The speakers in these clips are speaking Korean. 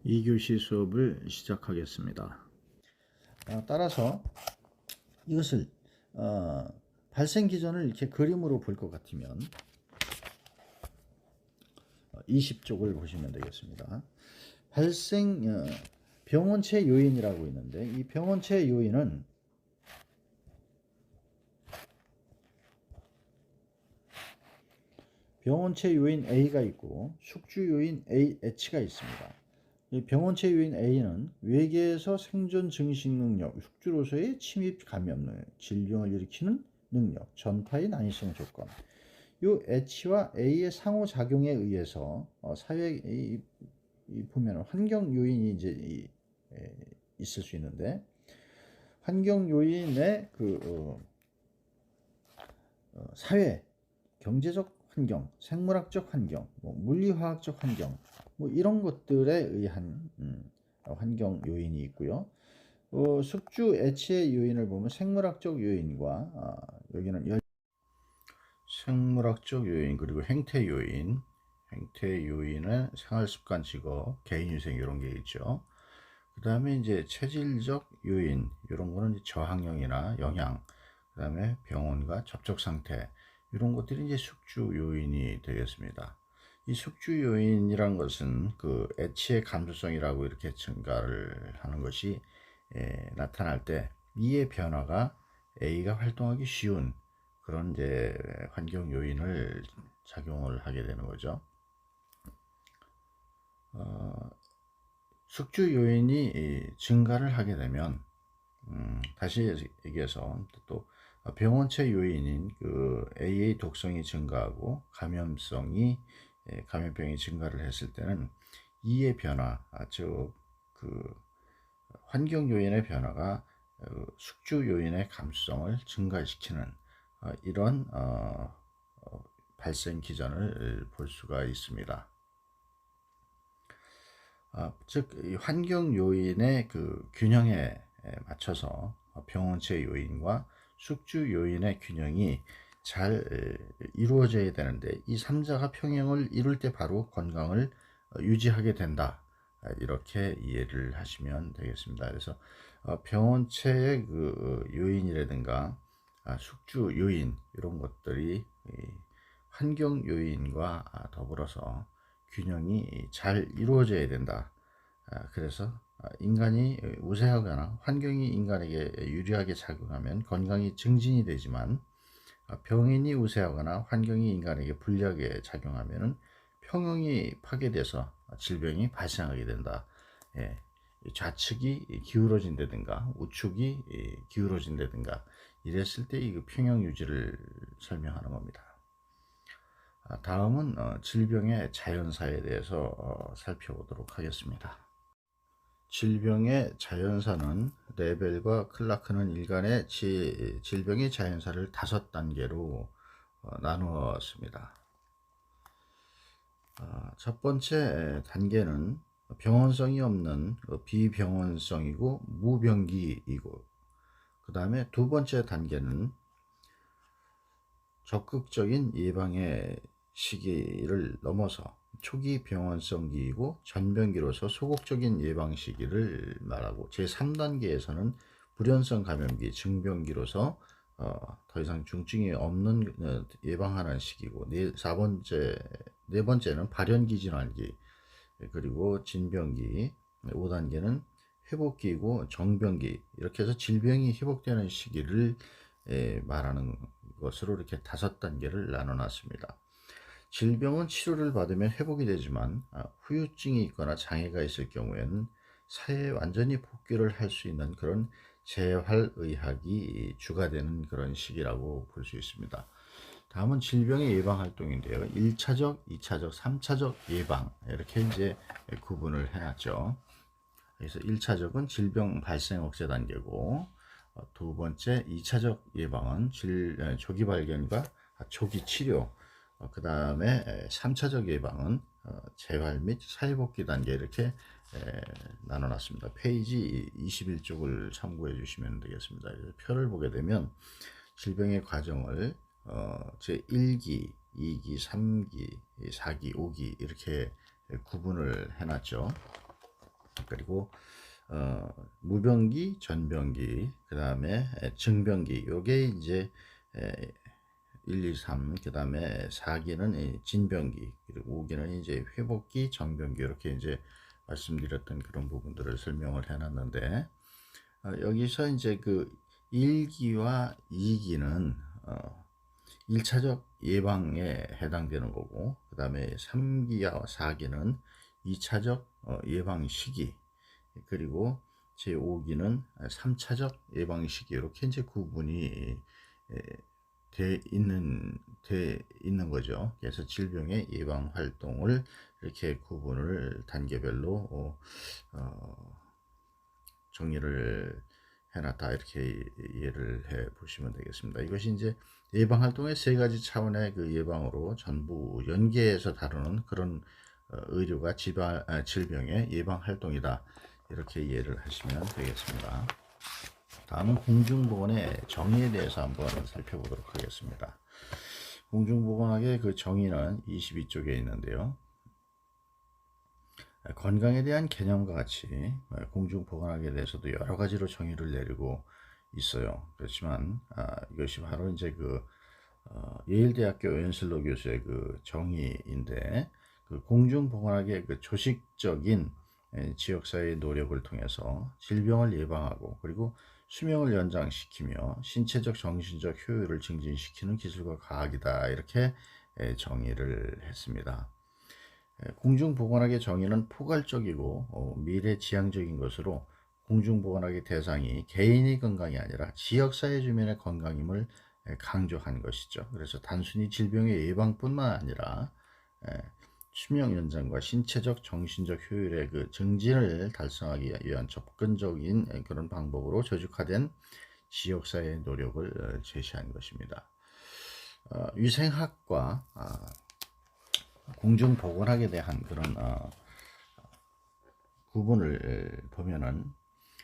2교시 수업을 시작하겠습니다. 따라서 이것을 발생 기전을 이렇게 그림으로 볼 것 같으면 20쪽을 보시면 되겠습니다. 발생 병원체 요인이라고 있는데, 이 병원체 요인은 병원체 요인 A가 있고 숙주 요인 H가 있습니다. 이 병원체 요인 A는 외계에서 생존 증식 능력, 숙주로서의 침입 감염 능력, 질병을 일으키는 능력, 전파의 난이성 조건. 이 H와 A의 상호 작용에 의해서 사회에 보면 환경 요인이 이제 있을 수 있는데, 환경 요인의 사회, 경제적 환경, 생물학적 환경, 물리화학적 환경, 이런 것들에 의한 환경 요인이 있고요. 숙주 H의 요인을 보면 생물학적 요인과 여기는 생물학적 요인, 그리고 행태 요인, 행태 요인은 생활습관, 직업, 개인위생 이런 게 있죠. 그 다음에 이제 체질적 요인, 이런 거는 저항력이나 영양, 그 다음에 병원과 접촉 상태, 이런 것들이 이제 숙주 요인이 되겠습니다. 이 숙주 요인이란 것은 그 H의 감수성이라고 이렇게 증가를 하는 것이 나타날 때 이의 변화가 A가 활동하기 쉬운 그런 이제 환경 요인을 작용을 하게 되는 거죠. 숙주 요인이 증가를 하게 되면 다시 얘기해서 또 병원체 요인인 그 AA 독성이 증가하고 감염병이 증가를 했을 때는 이의 변화, 즉 그 환경 요인의 변화가 숙주 요인의 감수성을 증가시키는 이런 발생 기전을 볼 수가 있습니다. 즉 환경 요인의 그 균형에 맞춰서 병원체 요인과 숙주 요인의 균형이 잘 이루어져야 되는데, 이 3자가 평형을 이룰 때 바로 건강을 유지하게 된다, 이렇게 이해를 하시면 되겠습니다. 그래서 병원체의 그 요인이라든가 숙주 요인, 이런 것들이 환경 요인과 더불어서 균형이 잘 이루어져야 된다. 그래서 인간이 우세하거나 환경이 인간에게 유리하게 작용하면 건강이 증진이 되지만, 병인이 우세하거나 환경이 인간에게 불리하게 작용하면 평형이 파괴돼서 질병이 발생하게 된다. 좌측이 기울어진다든가 우측이 기울어진다든가 이랬을 때 이 평형 유지를 설명하는 겁니다. 다음은 질병의 자연사에 대해서 살펴보도록 하겠습니다. 질병의 자연사는 레벨과 클라크는 일간의 질병의 자연사를 5단계로 나누었습니다. 첫 번째 단계는 병원성이 없는 비병원성이고 무병기이고, 그 다음에 두 번째 단계는 적극적인 예방의 시기를 넘어서 초기 병원성기이고 전병기로서 소극적인 예방 시기를 말하고, 제3단계에서는 불연성 감염기 증병기로서 더 이상 중증이 없는 예방하는 시기고, 네 번째는 발현기 진환기, 그리고 진병기, 5단계는 회복기이고 정병기, 이렇게 해서 질병이 회복되는 시기를 말하는 것으로 이렇게 5단계를 나눠놨습니다. 질병은 치료를 받으면 회복이 되지만 후유증이 있거나 장애가 있을 경우에는 사회에 완전히 복귀를 할 수 있는 그런 재활의학이 주가 되는 그런 시기라고 볼 수 있습니다. 다음은 질병의 예방 활동인데요. 1차적, 2차적, 3차적 예방, 이렇게 이제 구분을 해놨죠. 그래서 1차적은 질병 발생 억제 단계고, 두 번째 2차적 예방은 조기 발견과 조기 치료, 그 다음에 3차적 예방은 재활 및 사회복귀 단계, 이렇게 나눠놨습니다. 페이지 21쪽을 참고해 주시면 되겠습니다. 표를 보게 되면 질병의 과정을 제1기, 2기, 3기, 4기, 5기 이렇게 구분을 해놨죠. 그리고 무병기, 전병기, 그 다음에 증병기, 요게 이제 1, 2, 3, 그 다음에 4기는 진병기, 그리고 5기는 이제 회복기, 정병기, 이렇게 이제 말씀드렸던 그런 부분들을 설명을 해놨는데, 여기서 이제 그 1기와 2기는 1차적 예방에 해당되는 거고, 그 다음에 3기와 4기는 2차적 예방 시기, 그리고 제5기는 3차적 예방 시기, 이렇게 이제 구분이 돼 있는 거죠. 그래서 질병의 예방 활동을 이렇게 구분을 단계별로 정리를 해놨다, 이렇게 이해를 해 보시면 되겠습니다. 이것이 이제 예방 활동의 세 가지 차원의 그 예방으로 전부 연계해서 다루는 그런 의료가 질병의 예방 활동이다, 이렇게 이해를 하시면 되겠습니다. 다음은 공중보건의 정의에 대해서 한번 살펴보도록 하겠습니다. 공중보건학의 그 정의는 22쪽에 있는데요. 건강에 대한 개념과 같이 공중보건학에 대해서도 여러 가지로 정의를 내리고 있어요. 그렇지만 이것이 바로 이제 그 예일대학교 웬슬로 교수의 그 정의인데, 그 공중보건학의 그 조직적인 지역사회의 노력을 통해서 질병을 예방하고 그리고 수명을 연장시키며 신체적 정신적 효율을 증진시키는 기술과 과학이다, 이렇게 정의를 했습니다. 공중보건학의 정의는 포괄적이고 미래지향적인 것으로, 공중보건학의 대상이 개인의 건강이 아니라 지역사회 주민의 건강임을 강조한 것이죠. 그래서 단순히 질병의 예방뿐만 아니라 수명 연장과 신체적 정신적 효율의 그 증진을 달성하기 위한 접근적인 그런 방법으로 조직화된 지역사회의 노력을 제시한 것입니다. 위생학과 공중보건학에 대한 그런 구분을 보면은,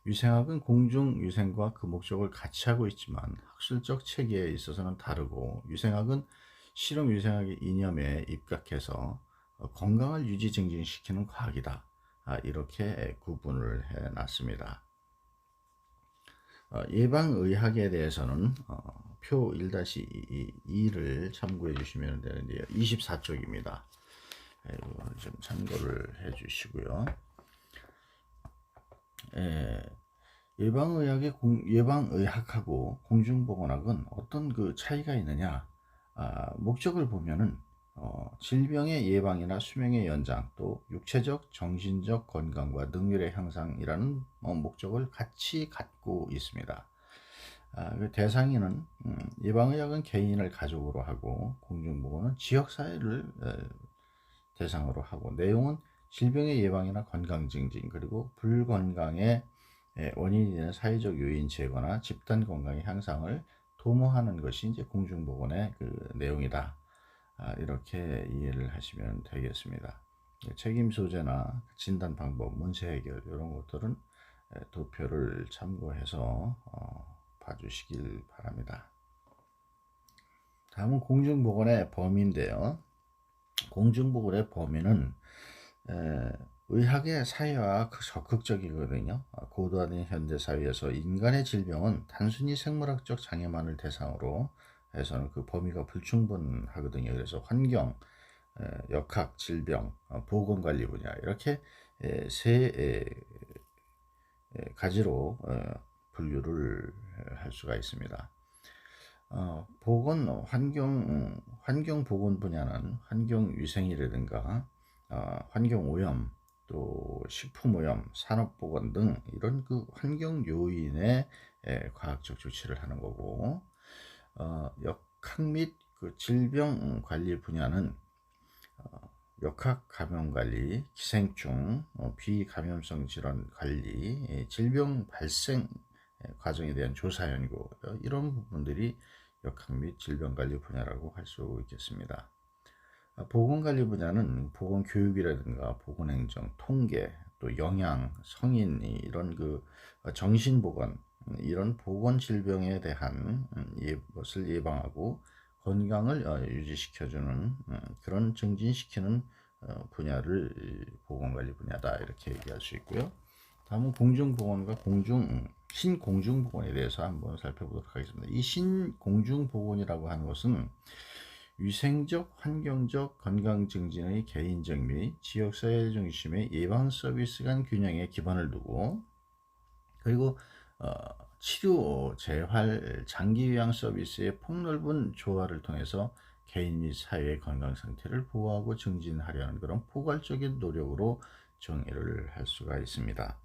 위생학은 공중위생과 그 목적을 같이 하고 있지만 학술적 체계에 있어서는 다르고, 위생학은 실험위생학의 이념에 입각해서 건강을 유지 증진시키는 과학이다, 이렇게 구분을 해놨습니다. 예방의학에 대해서는 표 1-2를 참고해 주시면 되는데요. 24쪽입니다. 좀 참고를 해 주시고요. 예방의학하고 공중보건학은 어떤 그 차이가 있느냐? 목적을 보면은 질병의 예방이나 수명의 연장, 또 육체적, 정신적 건강과 능률의 향상이라는 목적을 같이 갖고 있습니다. 그 대상인은 예방의학은 개인을 가족으로 하고, 공중보건은 지역사회를 대상으로 하고, 내용은 질병의 예방이나 건강 증진, 그리고 불건강의 원인이 되는 사회적 요인 제거나 집단 건강의 향상을 도모하는 것이 이제 공중보건의 그 내용이다, 이렇게 이해를 하시면 되겠습니다. 책임 소재나 진단 방법, 문제 해결, 이런 것들은 도표를 참고해서 봐주시길 바랍니다. 다음은 공중보건의 범위인데요. 공중보건의 범위는 의학의 사회와 적극적이거든요. 고도화된 현대사회에서 인간의 질병은 단순히 생물학적 장애만을 대상으로 해서는 그 범위가 불충분하거든요. 그래서 환경, 역학, 질병, 보건관리 분야, 이렇게 세 가지로 분류를 할 수가 있습니다. 환경 보건 분야는 환경위생이라든가 환경오염, 또 식품오염, 산업보건 등 이런 그 환경 요인의 과학적 조치를 하는 거고, 역학 및 그 질병 관리 분야는 역학 감염 관리, 기생충, 비감염성 질환 관리, 질병 발생 과정에 대한 조사 연구, 이런 부분들이 역학 및 질병 관리 분야라고 할 수 있겠습니다. 보건관리 분야는 보건교육이라든가 보건행정, 통계, 또 영양, 성인, 이런 그 정신보건, 이런 보건질병에 대한 것을 예방하고 건강을 유지시켜주는 그런 증진시키는 분야를 보건관리 분야다 이렇게 얘기할 수 있고요. 다음은 공중보건과 신공중보건에 대해서 한번 살펴보도록 하겠습니다. 이 신공중보건이라고 하는 것은 위생적, 환경적, 건강 증진의 개인적 및 지역사회 중심의 예방 서비스 간 균형에 기반을 두고, 그리고 치료, 재활, 장기 요양 서비스의 폭넓은 조화를 통해서 개인 및 사회의 건강 상태를 보호하고 증진하려는 그런 포괄적인 노력으로 정의를 할 수가 있습니다.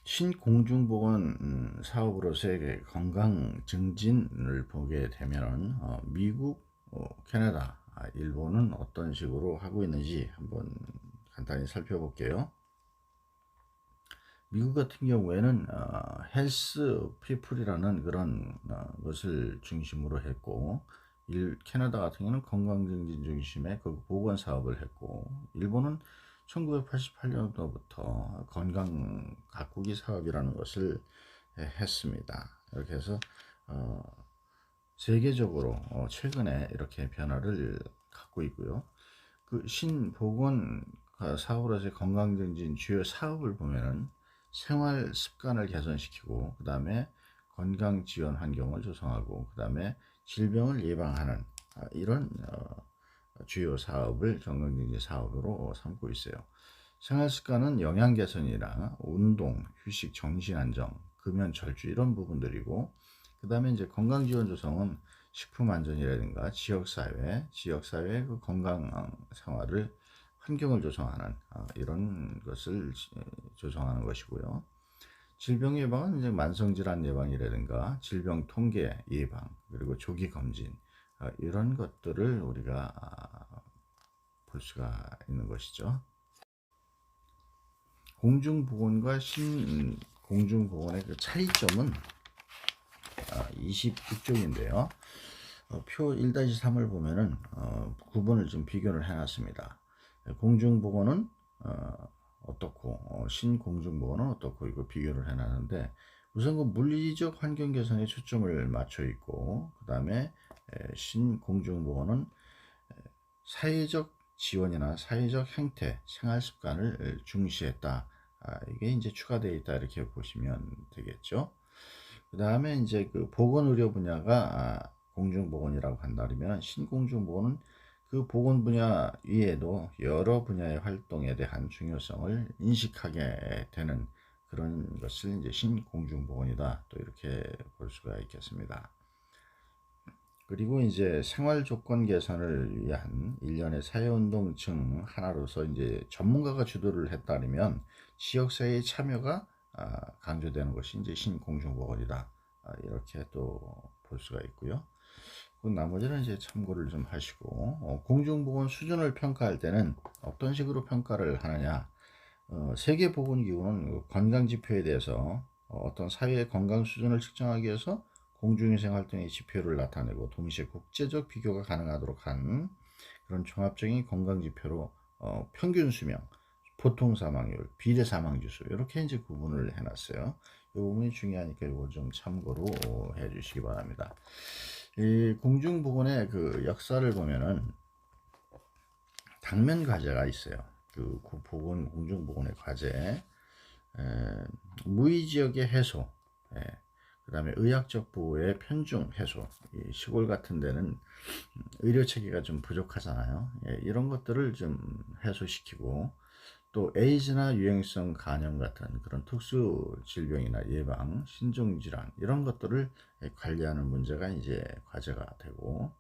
신공중보건 사업으로서의 건강 증진을 보게 되면 미국, 캐나다, 일본은 어떤 식으로 하고 있는지 한번 간단히 살펴볼게요. 미국 같은 경우에는 헬스 피플이라는 그런 것을 중심으로 했고, 캐나다 같은 경우는 건강 증진 중심의 그 보건 사업을 했고, 일본은 1988년도부터 건강 가꾸기 사업이라는 것을 했습니다. 이렇게 해서 세계적으로 최근에 이렇게 변화를 갖고 있고요. 그 신보건 사업으로서의 건강 증진 주요 사업을 보면은 생활 습관을 개선시키고, 그 다음에 건강 지원 환경을 조성하고, 그 다음에 질병을 예방하는 이런 주요 사업을 건강증진 사업으로 삼고 있어요. 생활 습관은 영양 개선이나 운동, 휴식, 정신 안정, 금연, 절주 이런 부분들이고, 그 다음에 이제 건강 지원 조성은 식품 안전이라든가 지역사회 그 건강 생활을 환경을 조성하는 이런 것을 조성하는 것이고요. 질병 예방은 이제 만성질환 예방이라든가 질병 통계 예방, 그리고 조기 검진 이런 것들을 우리가 볼 수가 있는 것이죠. 공중보건과 신공중보건의 그 차이점은 26쪽인데요. 표 1-3을 보면은 구분을 좀 비교를 해놨습니다. 공중보건은 어떻고 신공중보건은 어떻고 이거 비교를 해놨는데, 우선 그 물리적 환경 개선에 초점을 맞춰 있고, 그 다음에 신공중보건은 사회적 지원이나 사회적 행태, 생활 습관을 중시했다. 이게 이제 추가되어 있다 이렇게 보시면 되겠죠. 그 다음에 이제 그 보건의료 분야가 공중보건이라고 한다면, 신공중보건은 그 보건 분야 위에도 여러 분야의 활동에 대한 중요성을 인식하게 되는 그런 것을 이제 신공중보건이다 또 이렇게 볼 수가 있겠습니다. 그리고 이제 생활 조건 개선을 위한 일련의 사회운동 중 하나로서 이제 전문가가 주도를 했다면 지역사회의 참여가 강조되는 것이 이제 신공중보건이다. 이렇게 또 볼 수가 있고요. 그 나머지는 이제 참고를 좀 하시고, 공중보건 수준을 평가할 때는 어떤 식으로 평가를 하느냐. 세계보건기구는 건강지표에 대해서 어떤 사회의 건강 수준을 측정하기 위해서 공중위생 활동의 지표를 나타내고, 동시에 국제적 비교가 가능하도록 한 그런 종합적인 건강지표로 평균 수명, 보통 사망률, 비례 사망지수 이렇게 이제 구분을 해놨어요. 이 부분이 중요하니까 이거 좀 참고로 해주시기 바랍니다. 이 공중보건의 그 역사를 보면은 당면 과제가 있어요. 그 공중보건의 과제, 무의 지역의 해소, 그 다음에 의학적 보호의 편중 해소. 이 시골 같은 데는 의료 체계가 좀 부족하잖아요. 이런 것들을 좀 해소시키고, 또 에이즈나 유행성 간염 같은 그런 특수 질병이나 예방, 신종질환 이런 것들을 관리하는 문제가 이제 과제가 되고,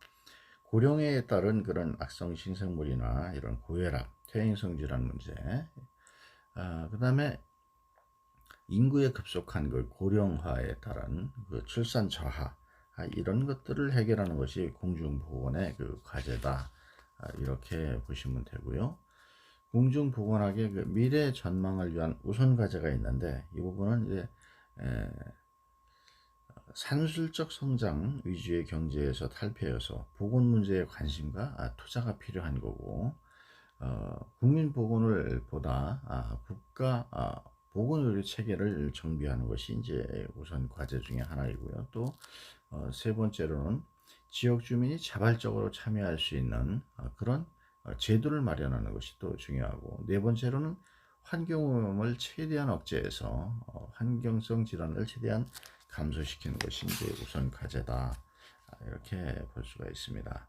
고령에 따른 그런 악성 신생물이나 이런 고혈압, 퇴행성 질환 문제, 그 다음에 인구의 급속한 그 고령화에 따른 그 출산 저하, 이런 것들을 해결하는 것이 공중보건의 그 과제다. 이렇게 보시면 되고요. 공중보건학의 그 미래 전망을 위한 우선 과제가 있는데, 이 부분은 이제 산술적 성장 위주의 경제에서 탈피해서 보건 문제에 관심과 투자가 필요한 거고, 국민 보건을 보다 국가 보건의료 체계를 정비하는 것이 이제 우선 과제 중에 하나이고요. 또 세 번째로는 지역 주민이 자발적으로 참여할 수 있는 그런 제도를 마련하는 것이 또 중요하고, 네 번째로는 환경오염을 최대한 억제해서 환경성 질환을 최대한 감소시키는 것이 이제 우선 과제다. 이렇게 볼 수가 있습니다.